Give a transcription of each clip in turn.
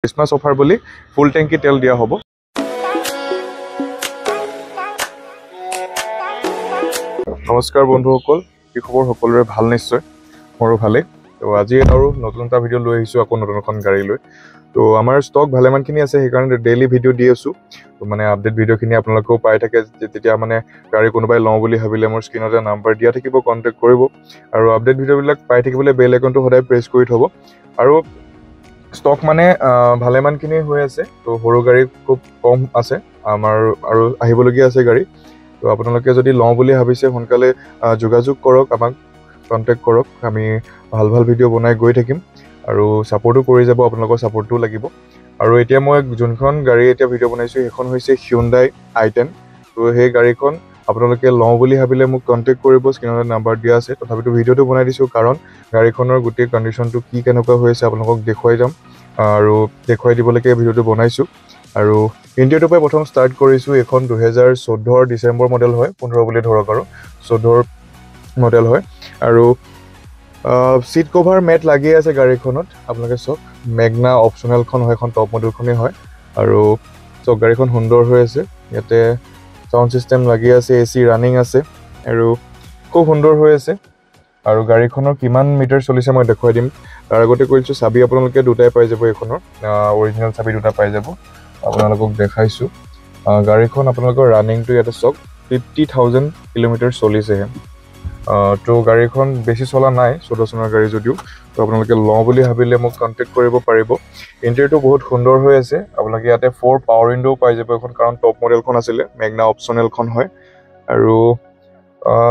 ক্ৰিসমাস offer বুলি ফুল টেংকি তেল দিয়া হ'ব নমস্কাৰ বন্ধুসকল কি খবৰ সকলোৰে ভাল নিশ্চয় মোৰো ভালে তো আজি আৰু নতুন এটা ভিডিও লৈ আহিছো আকৌ নতুন এখন গাড়ী লৈ তো আমাৰ ষ্টক ভালেমানখিনি আছে সেইকাৰণে ডেইলি ভিডিও দি আছো তো মানে আপডেট ভিডিওখিনি আপোনালোকেও পাই থাকে যেতিয়া মানে গাড়ী কোনোবাই লওঁ বুলি ভাবিলে মোৰ স্ক্ৰিনতে নাম্বাৰ দিয়া থাকিব কন্টেক্ট কৰিব আৰু আপডেট ভিডিওবিলাক পাই থাকিবলৈ বেল আইকনটো সদায় প্ৰেছ কৰি থব আৰু ষ্টক মানে ভালেমানখিনি হৈ আছে তো সৰু গাড়ী খুব কম আছে আমাৰ আৰু আহিবলগীয়া আছে গাড়ী তো আপোনালোকে যদি লওঁ বুলি ভাবিছে সোনকালে যোগাযোগ কৰক আমাক কন্টেক্ট কৰক আমি ভাল ভাল ভিডিও বনাই গৈ থাকিম আৰু সাপোৰ্টও কৰি যাব আপোনালোকৰ সাপোৰ্টও লাগিব আৰু এতিয়া মই যোনখন গাড়ী এতিয়া ভিডিও বনাইছো সেইখন হৈছে Hyundai i10 তো সেই গাড়ীখন আপোনালোকে লওঁ বুলি ভাবিলে মোক কন্টেক্ট কৰিব স্ক্ৰিনত নাম্বাৰ দিয়া আছে তথাপিতো ভিডিওটো বনাই দিছো কাৰণ গাড়ীখনৰ গোটেই কন্ডিশনটো কি কেনেকুৱা হৈছে আপোনালোকক দেখুৱাই যাম আৰু দেখুৱাই দিবলৈকে ভিডিওটো বনাইছো আৰু ইণ্ডিয়াটো পৰাই প্ৰথম ষ্টাৰ্ট কৰিছো এখন 2014 ডিসেম্বৰ মডেল হয় 15 বুলি ধৰক আৰু 14 মডেল হয় আৰু সিট কভাৰ মেট লাগি আছে গাড়ীখনত আপোনালোকে সব মেগনা অপচনেল খন হয় এখন টপ মডেলখনে হয় আৰু সব গাড়ীখন সুন্দৰ হৈ আছে ইয়াতে সাউন্ড সিস্টেম লাগি আছে এসি ৰানিং আছে আৰু খুব সুন্দৰ হৈ আছে আৰু গাড়ীখনৰ কিমান মিটাৰ চলিছে মই দেখুৱাই দিম তাৰ আগতে কৈছো চাবি আপোনালোকে দুটাই পাই যাব এখনৰ অৰিজিনাল চাবি দুটা পাই যাব আপোনালোকক দেখাইছো গাড়ীখন আপোনালোকৰ ৰানিংটো ইয়াতে সব 50000 কিলোমিটাৰ চলিছে তো গাড়ীখন বেছি চলা নাই 14 চনৰ গাড়ী যদিও তো আপোনালোকে লওঁ বুলি ভাবিলে মোক কন্টেক্ট কৰিব পাৰিব ইণ্টেৰিয়ৰটো বহুত সুন্দৰ হৈ আছে আপোনালোকে ইয়াতে 4 পাৱাৰ উইন্ডো পাই যাব এখন কাৰণ টপ মডেলখন আছিল মেগনা অপচনেলখন হয় আৰু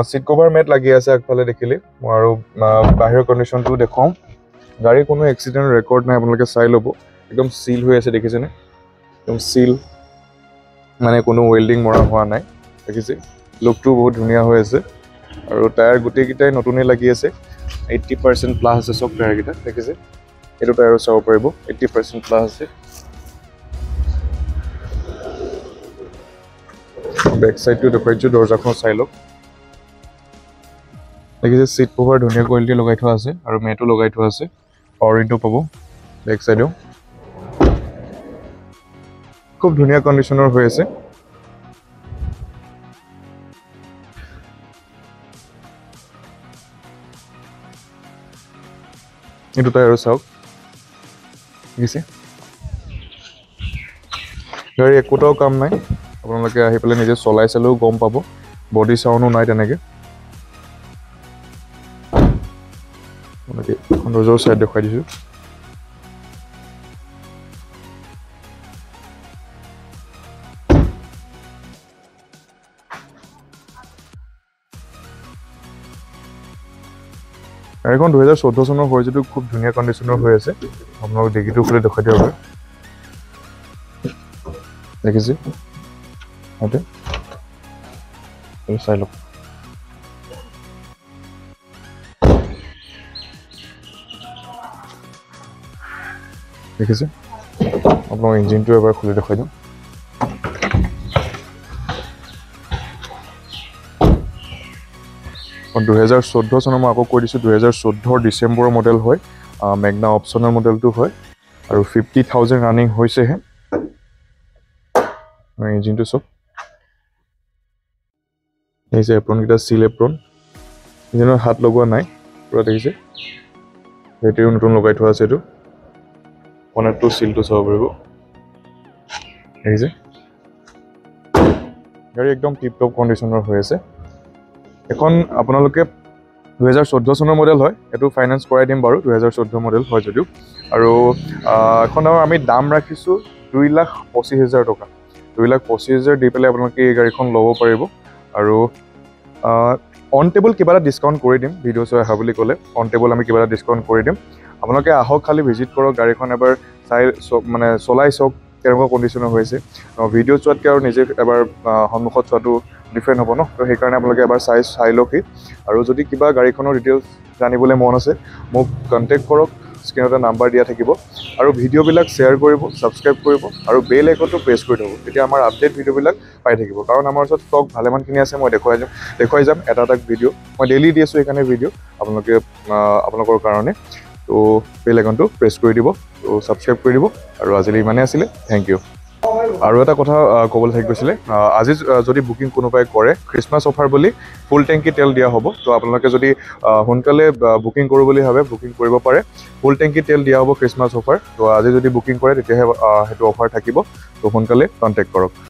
সিট কভাৰ মেট লাগি আছে আগফালে দেখিলে মই আৰু বাহিৰৰ কন্ডিশনটো দেখাম গাড়ী কোনো এক্সিডেন্ট ৰেকৰ্ড নাই আপোনালোকে চাই ল'ব একদম সিল হৈ আছে দেখিছেনে একদম সিল মানে কোনো ওয়েল্ডিং মৰা হোৱা নাই দেখিছে লুকটো বহুত ধুনীয়া হৈ আছে আৰু টায়াৰ গুটি কিটাই নতুনই লাগি আছে 80% প্লাস আছে সব টায়াৰ কিটা দেখিছে এটো টায়াৰ চাব পাৰিব 80% প্লাস আছে বেক সাইডটো দেখুৱাইছো দৰজাখন চাই লওক দেখিছে সিট কভাৰ ধুনীয়া কোৱালিটি লগাই থোৱা আছে আৰু মেটো লগাই থোৱা আছে পাৱাৰ উইন্ডো পাব বেক সাইডও খুব ধুনীয়া কন্ডিশনৰ হৈ আছে এটো টায়াৰ চাওক দেখিছে গাড়ী একোটাও কাম নাই আপোনালোকে আহি পেলাই নিজে চলাই চালেও গম পাব বডি সাউন্ডো নাই তেনেকে সৌন্দৰ্যৰ সাইড দেখুৱাই দিছো গাড়ীখন 2014 চনৰ হয় যদিও খুব ধুনীয়া কন্ডিশনৰ হৈ আছে আপোনালোক ডিগিটো খুলি দেখাই দিয়ক দেখিছে হয়তো এই চাই লওক দেখিছে আপোনালোক ইঞ্জিনটো এবাৰ খুলি দেখাই দিওঁ और 2014 চনৰ মই আকৌ কৈ দিছো 2014 ডিসেম্বৰ মডেল হয় মেগনা অপচনেল মডেলটো হয় আৰু 50000 ৰানিং হৈছে হে ইঞ্জিনটো সব এই যে এপ্ৰন কিটা সিল এপ্ৰন ইঞ্জিনৰ হাত লগোৱা নাই পুৰা দেখিছে বেটাৰিও নতুন লগাই থোৱা আছে এটো কনেক্টটো সিলটো চাব পাৰিব দেখিছে গাড়ী একদম টিপ টপ কন্ডিশনৰ হৈ আছে এখন আপোনালোকে 2014 চনৰ মডেল হয় এটো ফাইনান্স কৰাই দিম বাৰু 2014 মডেল হয় যদিও আৰু এখনৰ আমি দাম ৰাখিছো 2,25,000 টকা 2,25,000 দি পেলাই আপোনালোকে এই গাড়ীখন ল'ব পাৰিব আৰু অন টেবল কিবা এটা ডিসকাউন্ট কৰি দিম ভিডিও চাই আহা বুলি ক'লে অন টেবল আমি কিবা এটা ডিসকাউন্ট কৰি দিম আপোনালোকে আহক খালি ভিজিট কৰক গাড়ীখন এবাৰ চাই মানে চলাই চক কেনেকুৱা কন্ডিশনৰ হৈছে ভিডিও চোৱাতকে আৰু নিজে এবাৰ সন্মুখত চোৱাটো ডিফাৰেন্ট হ'ব ন তো সেই কাৰণে আপোনালোকে এবাৰ চাই লওক আৰু যদি কিবা গাড়ীখনৰ ডিটেইলছ জানিবলৈ মন আছে মোক কন্টেক্ট কৰক স্ক্ৰিনতে নাম্বাৰ দিয়া থাকিব আৰু ভিডিওবিলাক শেয়াৰ কৰিব সাবস্ক্ৰাইব কৰিব আৰু বেল আইকনটো প্ৰেছ কৰি থব তেতিয়া আমাৰ আপডেট ভিডিওবিলাক পাই থাকিব কাৰণ আমাৰ ওচৰত ষ্টক ভালেমানখিনি আছে মই দেখুৱাই যাম এটা ভিডিও মই ডেইলি দি আছো এখানে ভিডিও আপোনালোকৰ কাৰণে তো বেল আইকনটো প্ৰেছ কৰি দিব, তো ছাবস্ক্ৰাইব কৰি দিব। আৰু আজিলৈ ইমানেই আছিলে, থেংক ইউ। আৰু এটা কথা ক'বলৈ থাকি গৈছিলে, আজি যদি বুকিং কোনোবাই কৰে খ্ৰীষ্টমাছ অফাৰ বুলি ফুল টেংকি তেল দিয়া হ'ব। তো আপোনালোকে যদি সোনকালে বুকিং কৰোঁ বুলি ভাবে বুকিং কৰিব পাৰে। ফুল টেংকি তেল দিয়া হ'ব খ্ৰীষ্টমাছ অফাৰ। তো আজি যদি বুকিং কৰে তেতিয়াহে সেইটো অফাৰ থাকিব। তো সোনকালে কণ্টেক্ট কৰক।